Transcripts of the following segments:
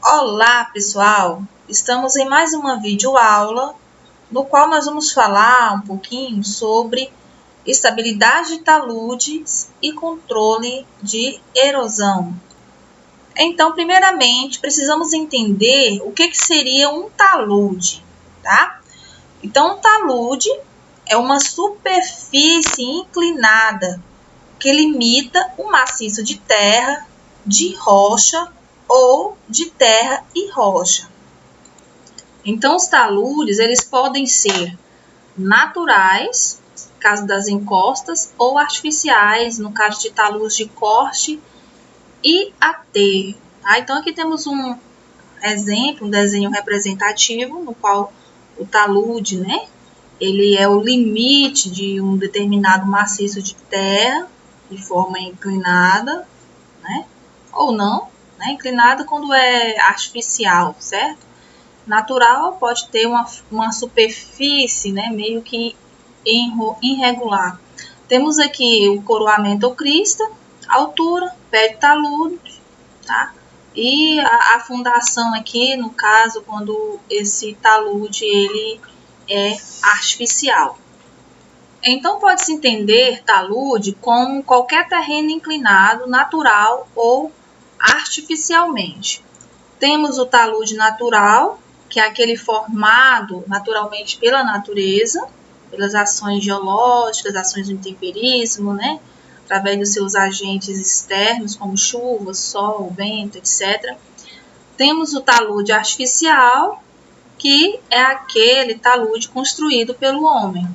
Olá, pessoal! Estamos em mais uma videoaula, no qual nós vamos falar um pouquinho sobre estabilidade de taludes e controle de erosão. Então, primeiramente, precisamos entender o que seria um talude, tá? Então, um talude é uma superfície inclinada que limita um maciço de terra, de rocha ou de terra e rocha. Então, os taludes, eles podem ser naturais, no caso das encostas, ou artificiais, no caso de taludes de corte e aterro. Tá? Então, aqui temos um exemplo, um desenho representativo, no qual o talude, né, ele é o limite de um determinado maciço de terra, de forma inclinada, né, ou não, né, inclinada quando é artificial, certo? Natural pode ter uma superfície, né, meio que irregular. Temos aqui o coroamento ou crista, altura, pé de talude, tá? E a fundação aqui, no caso, quando esse talude ele é artificial. Então, pode-se entender talude como qualquer terreno inclinado, natural ou artificialmente. Temos o talude natural, que é aquele formado naturalmente pela natureza, pelas ações geológicas, ações do intemperismo, né? Através dos seus agentes externos, como chuva, sol, vento, etc. Temos o talude artificial, que é aquele talude construído pelo homem.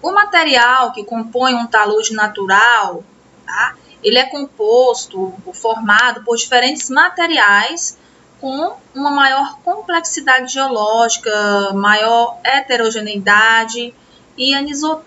O material que compõe um talude natural, tá? Ele é composto, formado por diferentes materiais com uma maior complexidade geológica, maior heterogeneidade e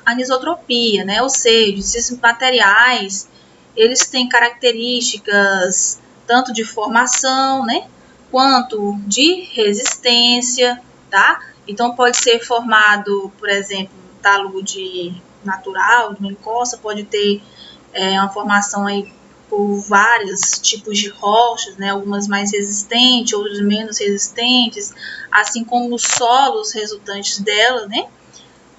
anisotropia, né? Ou seja, esses materiais, eles têm características tanto de formação, né, quanto de resistência, tá? Então, pode ser formado, por exemplo, talude natural, de uma encosta, pode ter uma formação aí por vários tipos de rochas, né, algumas mais resistentes, outras menos resistentes, assim como os solos resultantes dela, né.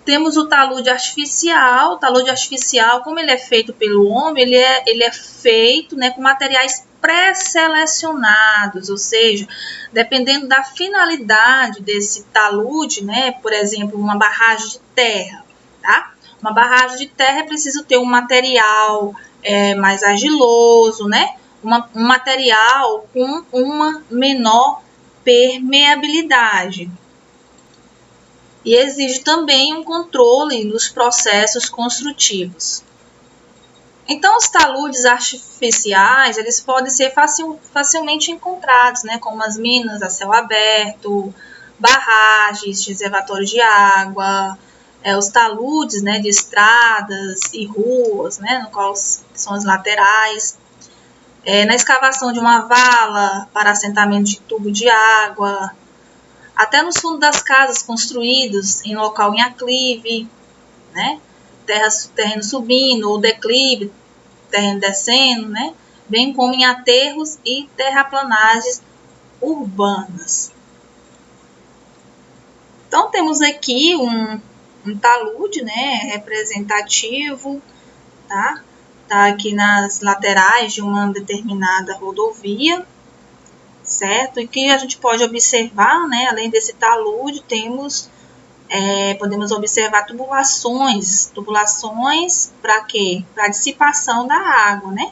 Temos o talude artificial. O talude artificial, como ele é feito pelo homem, ele é feito, né, com materiais pré-selecionados, ou seja, dependendo da finalidade desse talude, né, por exemplo, uma barragem de terra, tá? Uma barragem de terra é preciso ter um material mais argiloso, né? Um material com uma menor permeabilidade. E exige também um controle nos processos construtivos. Então, os taludes artificiais, eles podem ser facilmente encontrados, né, como as minas a céu aberto, barragens, reservatórios de água, os taludes, né, de estradas e ruas, né, no qual são as laterais, na escavação de uma vala para assentamento de tubo de água, até no fundo das casas construídos em local em aclive, né, terreno subindo ou declive, terreno descendo, né, bem como em aterros e terraplanagens urbanas. Então, temos aqui um talude, né, representativo, tá? Tá aqui nas laterais de uma determinada rodovia, certo? E que a gente pode observar, né, além desse talude, podemos observar tubulações para quê? Para dissipação da água, né?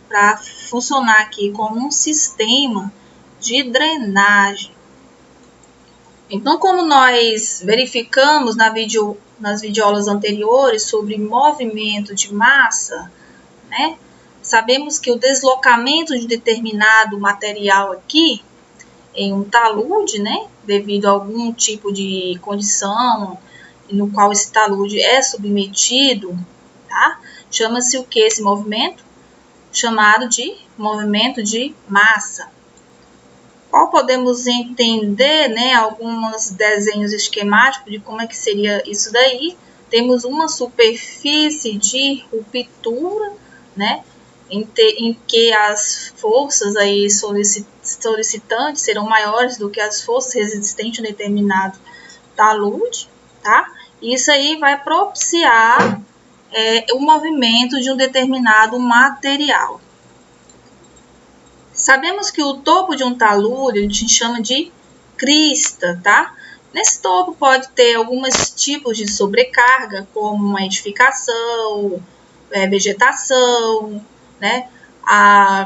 Para funcionar aqui como um sistema de drenagem. Então, como nós verificamos nas videoaulas anteriores sobre movimento de massa, né? Sabemos que o deslocamento de determinado material aqui em um talude, né, devido a algum tipo de condição no qual esse talude é submetido, tá? Chama-se o que esse movimento? Chamado de movimento de massa. Qual podemos entender, né, alguns desenhos esquemáticos de como é que seria isso daí. Temos uma superfície de ruptura, né, em que as forças aí solicitantes serão maiores do que as forças resistentes a um determinado talude, tá? Isso aí vai propiciar o movimento de um determinado material. Sabemos que o topo de um talude a gente chama de crista, tá? Nesse topo pode ter alguns tipos de sobrecarga, como uma edificação, vegetação, né?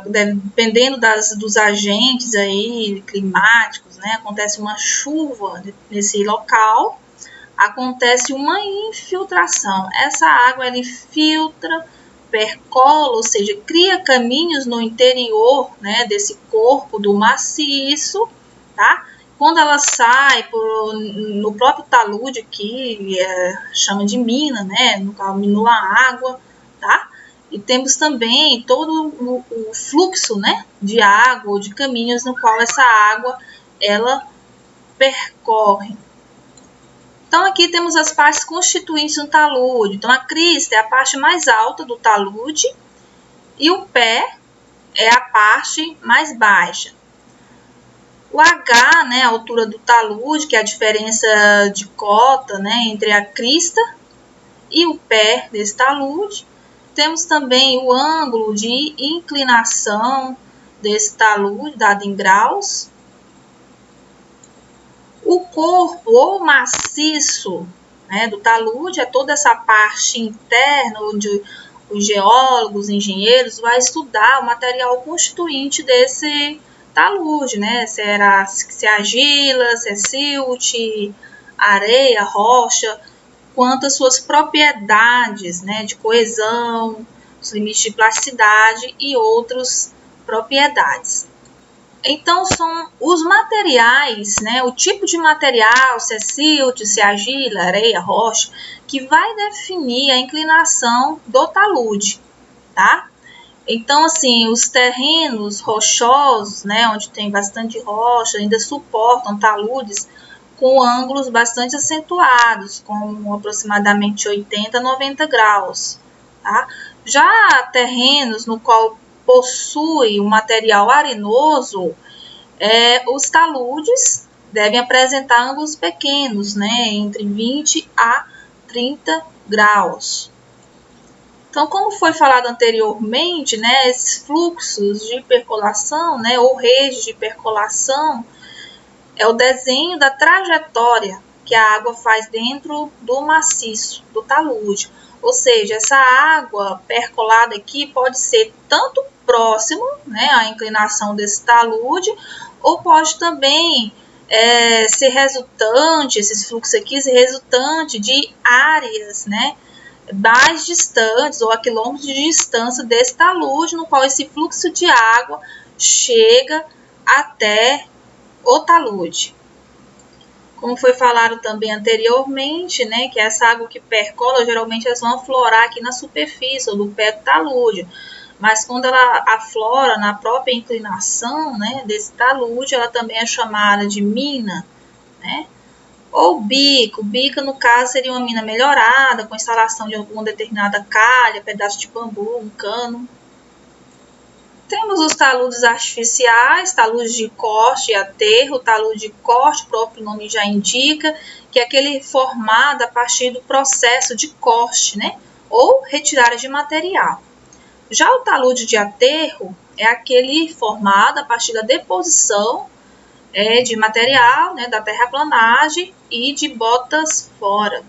Dependendo dos agentes aí climáticos, né? Acontece uma chuva nesse local, acontece uma infiltração. Essa água ela infiltra, percola, ou seja, cria caminhos no interior, né, desse corpo do maciço, tá? Quando ela sai no próprio talude aqui, chama de mina, né, no qual minua a água, tá? E temos também todo o fluxo, né, de água ou de caminhos no qual essa água ela percorre. Então, aqui temos as partes constituintes do talude. Então, a crista é a parte mais alta do talude e o pé é a parte mais baixa. O H, né, a altura do talude, que é a diferença de cota, né, entre a crista e o pé desse talude. Temos também o ângulo de inclinação desse talude, dado em graus. O corpo ou maciço, né, do talude é toda essa parte interna onde os geólogos, engenheiros vão estudar o material constituinte desse talude, né? Se é argila, se é silt, areia, rocha, quanto às suas propriedades, né, de coesão, os limites de plasticidade e outras propriedades. Então, são os materiais, né, o tipo de material, se é silt, se é argila, areia, rocha, que vai definir a inclinação do talude, tá? Então, assim, os terrenos rochosos, né, onde tem bastante rocha, ainda suportam taludes com ângulos bastante acentuados, com aproximadamente 80 a 90 graus, tá? Já terrenos no qual possui um material arenoso, os taludes devem apresentar ângulos pequenos, né, entre 20 a 30 graus. Então, como foi falado anteriormente, né, esses fluxos de percolação, né, ou redes de percolação, é o desenho da trajetória que a água faz dentro do maciço, do talude. Ou seja, essa água percolada aqui pode ser tanto próximo, né, à inclinação desse talude, ou pode também ser resultante, esses fluxos aqui, ser resultante de áreas, né, mais distantes ou a quilômetros de distância desse talude, no qual esse fluxo de água chega até o talude. Como foi falado também anteriormente, né, que essa água que percola, geralmente elas vão aflorar aqui na superfície ou do pé do talude, mas quando ela aflora na própria inclinação, né, desse talude, ela também é chamada de mina, né, ou bico. Bico, no caso, seria uma mina melhorada, com instalação de alguma determinada calha, pedaço de bambu, um cano. Temos os taludes artificiais, talude de corte e aterro. O talude de corte, o próprio nome já indica, que é aquele formado a partir do processo de corte, né, ou retirada de material. Já o talude de aterro é aquele formado a partir da deposição de material, né, da terraplanagem e de botas fora.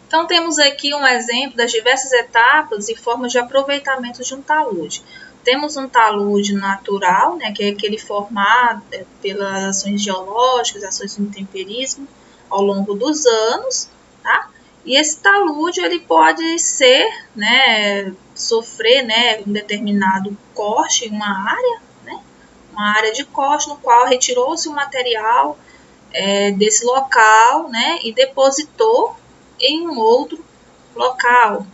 Então, temos aqui um exemplo das diversas etapas e formas de aproveitamento de um talude. Temos um talude natural, né, que é aquele formado pelas ações geológicas, ações do intemperismo ao longo dos anos, tá? E esse talude ele pode ser, né, sofrer, né, um determinado corte em uma área de corte no qual retirou-se o material desse local, né, e depositou em um outro local.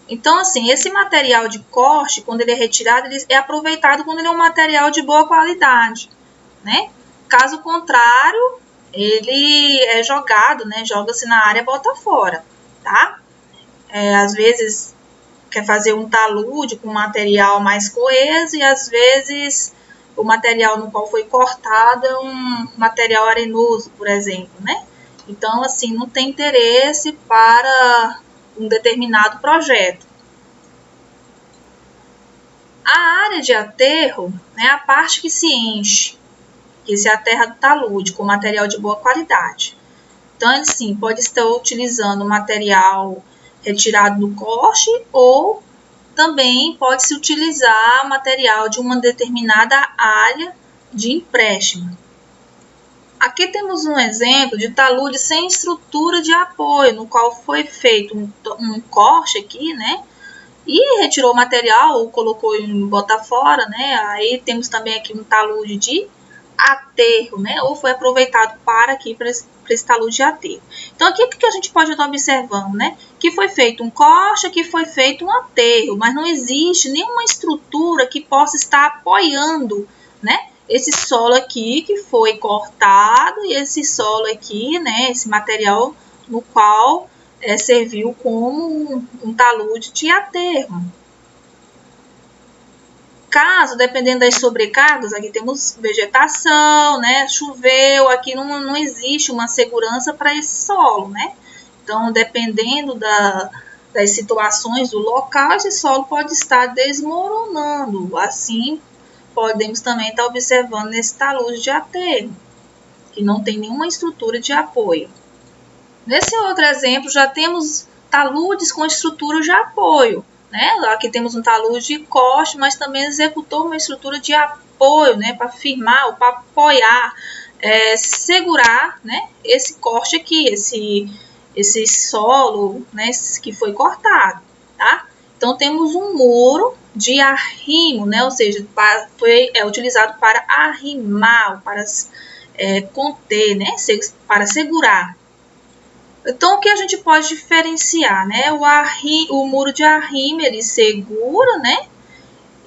Então, assim, esse material de corte, quando ele é retirado, ele é aproveitado quando ele é um material de boa qualidade, né? Caso contrário, ele é jogado, né? Joga-se na área e bota fora, tá? Às vezes quer fazer um talude com material mais coeso e às vezes o material no qual foi cortado é um material arenoso, por exemplo, né? Então, assim, não tem interesse para um determinado projeto. A área de aterro é a parte que se enche, que se aterra do talude com material de boa qualidade. Então, ele sim, pode estar utilizando material retirado do corte ou também pode-se utilizar material de uma determinada área de empréstimo. Aqui temos um exemplo de talude sem estrutura de apoio, no qual foi feito um corte aqui, né? E retirou o material ou colocou em bota fora, né? Aí temos também aqui um talude de aterro, né? Ou foi aproveitado para esse talude de aterro. Então aqui o que a gente pode estar observando, né? Que foi feito um corte, que foi feito um aterro, mas não existe nenhuma estrutura que possa estar apoiando, né? Esse solo aqui que foi cortado e esse solo aqui, né? Esse material no qual serviu como um talude de aterro. Caso, dependendo das sobrecargas, aqui temos vegetação, né? Choveu, aqui não existe uma segurança para esse solo, né? Então, dependendo das situações do local, esse solo pode estar desmoronando. Assim, podemos também estar observando nesse talude de aterro, que não tem nenhuma estrutura de apoio. Nesse outro exemplo, já temos taludes com estrutura de apoio, né? Aqui temos um talude de corte, mas também executou uma estrutura de apoio, né? Para firmar ou para apoiar, segurar, né? Esse corte aqui, esse solo, né? Que foi cortado, tá? Então, temos um muro de arrimo, né? Ou seja, foi utilizado para arrimar, para conter, né? Para segurar. Então, o que a gente pode diferenciar, né? O muro de arrimo, ele segura, né?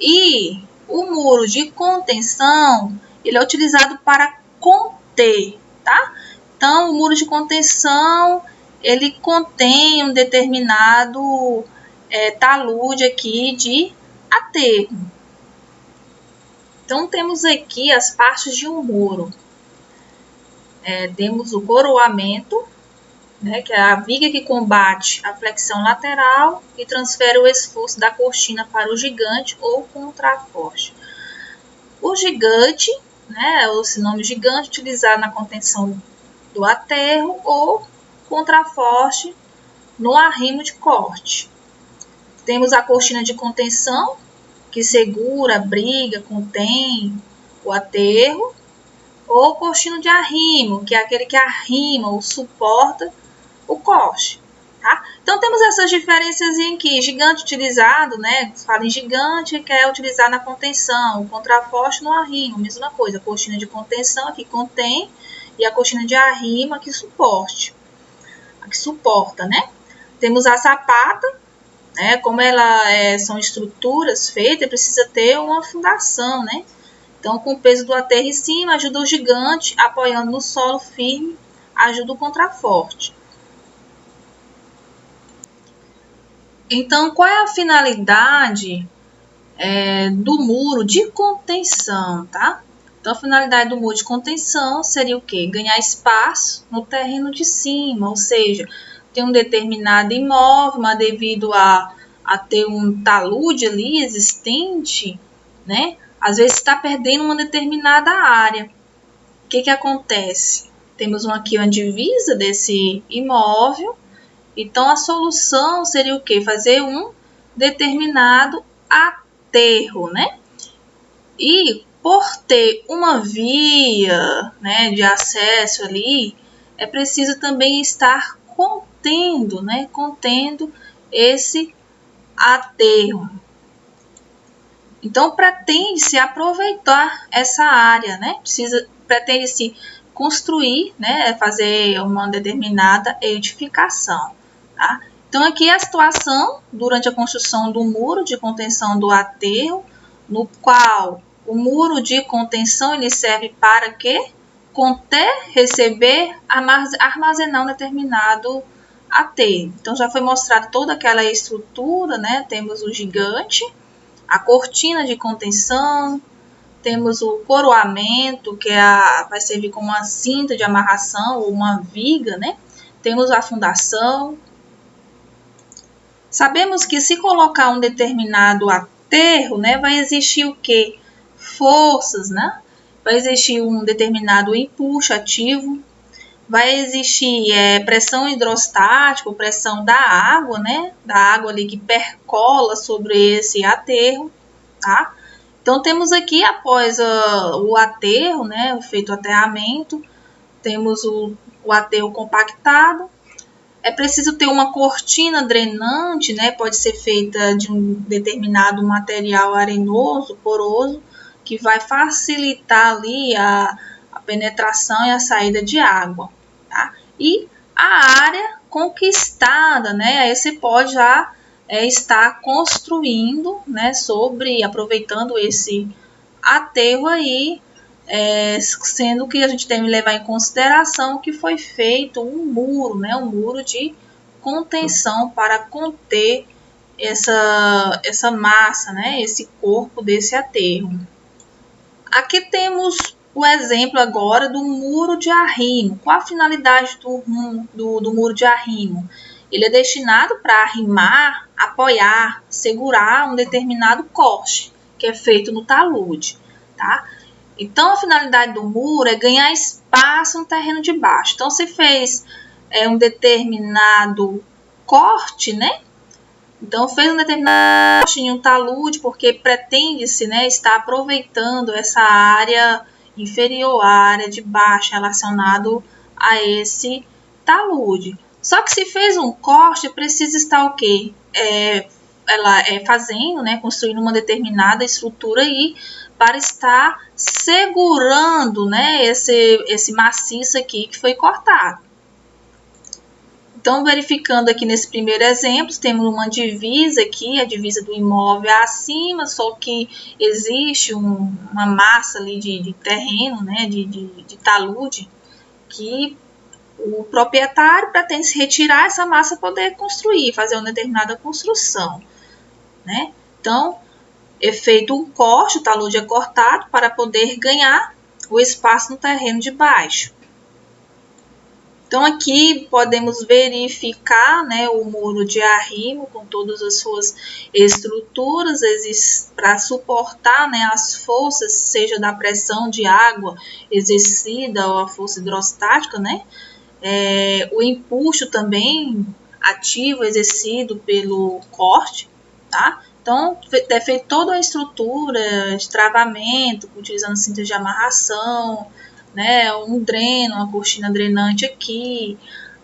E o muro de contenção, ele é utilizado para conter, tá? Então, o muro de contenção, ele contém um determinado talude aqui de aterro. Então, temos aqui as partes de um muro. Temos o coroamento, né, que é a viga que combate a flexão lateral e transfere o esforço da coxina para o gigante ou contraforte. O gigante, né, o sinônimo gigante, utilizado na contenção do aterro ou contraforte no arrimo de corte. Temos a coxina de contenção, que segura, abriga, contém o aterro, ou coxina de arrimo, que é aquele que arrima ou suporta o corte, tá? Então, temos essas diferenças em que gigante utilizado, né? Fala em gigante, que é utilizar na contenção, o contraforte no arrimo, mesma coisa, a coxina de contenção aqui contém e a coxina de arrimo aqui suporte, aqui suporta, né? Temos a sapata, né? Como são estruturas feitas, precisa ter uma fundação, né? Então, com o peso do aterro em cima, ajuda o gigante, apoiando no solo firme, ajuda o contraforte. Então, qual é a finalidade do muro de contenção, tá? Então, a finalidade do muro de contenção seria o quê? Ganhar espaço no terreno de cima, ou seja, tem um determinado imóvel, mas devido a ter um talude ali existente, né? Às vezes está perdendo uma determinada área. O que acontece? Temos aqui uma divisa desse imóvel. Então, a solução seria o quê? Fazer um determinado aterro, né? E por ter uma via, né, de acesso ali, é preciso também estar contendo, né? Contendo esse aterro. Então, pretende-se aproveitar essa área, né? Pretende-se construir, né? Fazer uma determinada edificação. Tá? Então, aqui é a situação durante a construção do muro de contenção do aterro, no qual o muro de contenção ele serve para quê? Conter, receber, armazenar um determinado aterro. Então, já foi mostrada toda aquela estrutura, né? Temos o gigante, a cortina de contenção, temos o coroamento, que vai servir como uma cinta de amarração ou uma viga, né? Temos a fundação. Sabemos que se colocar um determinado aterro, né, vai existir o quê? Forças, né? Vai existir um determinado empuxo ativo, vai existir pressão hidrostática, pressão da água, né? Da água ali que percola sobre esse aterro, tá? Então, temos aqui, após o aterro, né, feito o aterramento, temos o aterro compactado. É preciso ter uma cortina drenante, né, pode ser feita de um determinado material arenoso, poroso, que vai facilitar ali a penetração e a saída de água, tá? E a área conquistada, né, aí você pode já estar construindo, né, aproveitando esse aterro aí, sendo que a gente tem que levar em consideração que foi feito um muro, né, um muro de contenção para conter essa massa, né, esse corpo desse aterro. Aqui temos o exemplo agora do muro de arrimo. Qual a finalidade do muro de arrimo? Ele é destinado para arrimar, apoiar, segurar um determinado corte, que é feito no talude, tá? Então, a finalidade do muro é ganhar espaço no terreno de baixo. Então, se fez um determinado corte, né? Então, fez um determinado corte em um talude, porque pretende-se, né, estar aproveitando essa área inferior, a área de baixo, relacionado a esse talude. Só que se fez um corte, precisa estar o quê? Fazendo, né, construindo uma determinada estrutura aí para estar segurando, né, esse maciço aqui que foi cortado. Então, verificando aqui nesse primeiro exemplo, temos uma divisa aqui, a divisa do imóvel acima, só que existe uma massa ali de terreno, né, de talude, que o proprietário pretende se retirar essa massa para poder construir, fazer uma determinada construção, né? Então, é feito um corte, o talude é cortado para poder ganhar o espaço no terreno de baixo. Então, aqui podemos verificar, né, o muro de arrimo com todas as suas estruturas para suportar, né, as forças, seja da pressão de água exercida ou a força hidrostática, né? O empuxo também ativo exercido pelo corte, tá? Então, é feita toda a estrutura de travamento, utilizando cintas de amarração, né, um dreno, uma cortina drenante aqui.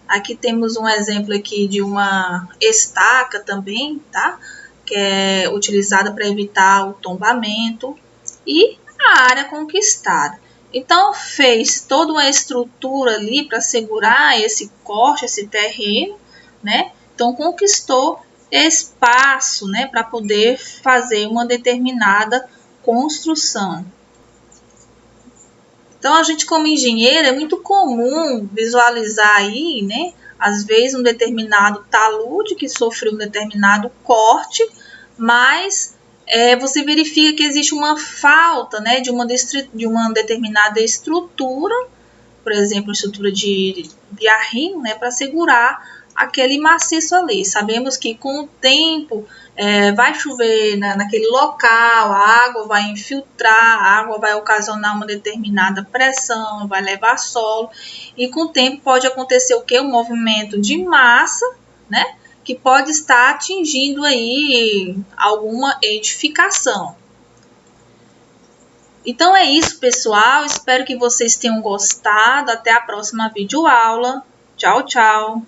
Aqui temos um exemplo aqui de uma estaca também, tá? Que é utilizada para evitar o tombamento. E a área conquistada. Então, fez toda uma estrutura ali para segurar esse corte, esse terreno, né? Então, conquistou espaço, né, para poder fazer uma determinada construção. Então, a gente como engenheiro, é muito comum visualizar aí, né, às vezes um determinado talude que sofreu um determinado corte, mas você verifica que existe uma falta, né, de uma determinada estrutura, por exemplo, estrutura de arrimo, né, para segurar aquele maciço ali. Sabemos que com o tempo vai chover naquele local, a água vai infiltrar, a água vai ocasionar uma determinada pressão, vai levar solo, e com o tempo pode acontecer o quê? Um movimento de massa, né, que pode estar atingindo aí alguma edificação. Então é isso, pessoal. Espero que vocês tenham gostado. Até a próxima videoaula. Tchau, tchau.